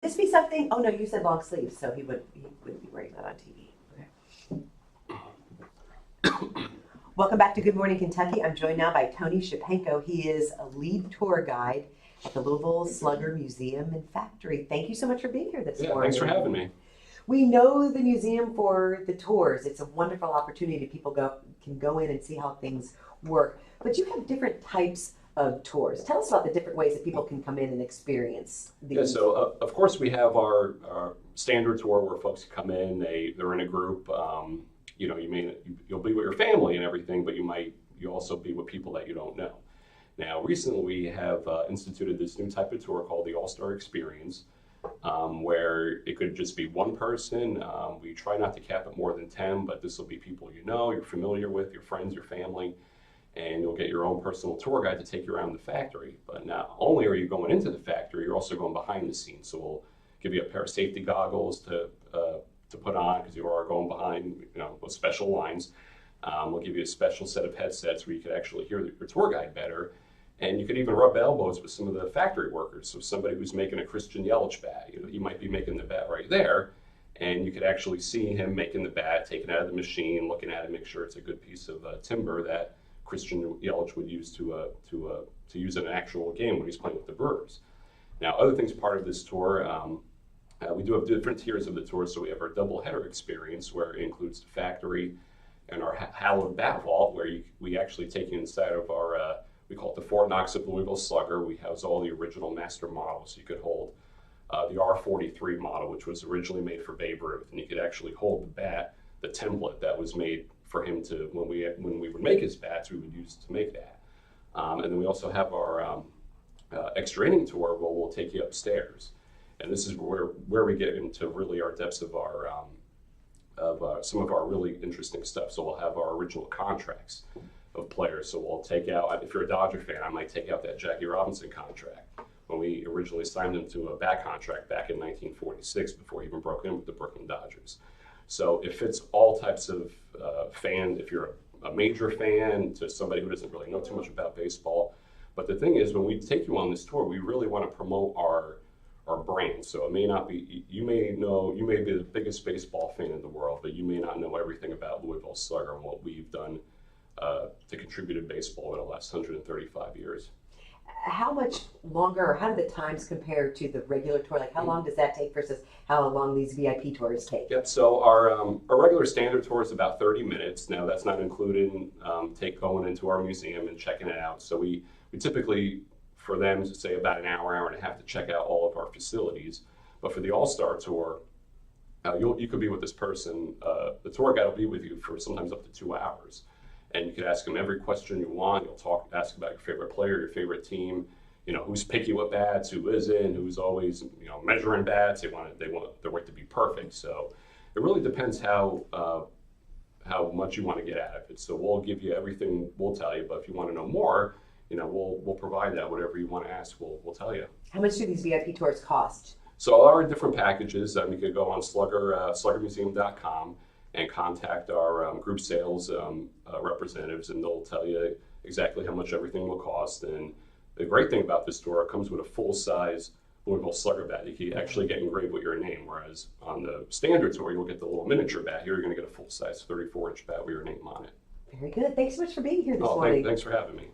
this be something? Oh no, you said long sleeves, so he wouldn't be wearing that on TV. Okay. Welcome back to Good Morning Kentucky. I'm joined now by Tony Shapenko. He is a lead tour guide at the Louisville Slugger Museum and Factory. Thank you so much for being here this morning. Thanks for having me. We know the museum for the tours. It's a wonderful opportunity. People can go in and see how things work. But you have different types of tours. Tell us about the different ways that people can come in and experience these. Yeah, so of course we have our standard tour where folks come in. They're in a group. You'll be with your family and everything, but you also be with people that you don't know. Now, recently we have instituted this new type of tour called the All-Star Experience, where it could just be one person. We try not to cap it more than 10, but this will be people you know, you're familiar with, your friends, your family, and you'll get your own personal tour guide to take you around the factory. But not only are you going into the factory, you're also going behind the scenes. So we'll give you a pair of safety goggles to put on because you are going behind, with special lines. We'll give you a special set of headsets where you can actually hear your tour guide better. And you could even rub elbows with some of the factory workers. So somebody who's making a Christian Yelich bat, he might be making the bat right there, and you could actually see him making the bat, taking it out of the machine, looking at it, make sure it's a good piece of timber that Christian Yelich would use to use in an actual game when he's playing with the Brewers. Now, other things part of this tour, we do have different tiers of the tour. So we have our double header experience where it includes the factory and our hallowed bat vault, where we actually take you inside of our we call it the Fort Knox of Louisville Slugger. We house all the original master models. You could hold the R43 model, which was originally made for Babe Ruth, and you could actually hold the bat, the template that was made for him to, when we would make his bats, we would use to make that. And then we also have our extra inning tour where we'll take you upstairs. And this is where we get into really our depths of our some of our really interesting stuff. So we'll have our original contracts of players. So we'll take out, if you're a Dodger fan, I might take out that Jackie Robinson contract when we originally signed him to a bat contract back in 1946 before he even broke in with the Brooklyn Dodgers. So it fits all types of fan, if you're a major fan to somebody who doesn't really know too much about baseball. But the thing is, when we take you on this tour, we really want to promote our brand. So it may not be, you may be the biggest baseball fan in the world, but you may not know everything about Louisville Slugger and what we've done to contribute to baseball in the last 135 years. How much longer, or how do the times compare to the regular tour? Like how long does that take versus how long these VIP tours take? Yep, so our regular standard tour is about 30 minutes. Now that's not including going into our museum and checking it out. So we typically, for them, to say about an hour and a half to check out all of our facilities. But for the All-Star Tour, you could be with this person. The tour guide will be with you for sometimes up to 2 hours. And you can ask them every question you want. You'll ask about your favorite player, your favorite team, who's picky with bats, who isn't, who's always, measuring bats. They want their work to be perfect. So it really depends how much you want to get out of it. So we'll give you everything, we'll tell you. But if you want to know more, we'll provide that. Whatever you want to ask, we'll tell you. How much do these VIP tours cost? So all our different packages, you could go on sluggermuseum.com and contact our group sales representatives, and they'll tell you exactly how much everything will cost. And the great thing about this tour, it comes with a full-size Louisville Slugger bat. You can actually get engraved with your name, whereas on the standard tour, you'll get the little miniature bat. Here, you're going to get a full-size 34-inch bat with your name on it. Very good. Thanks so much for being here this morning. Thanks for having me.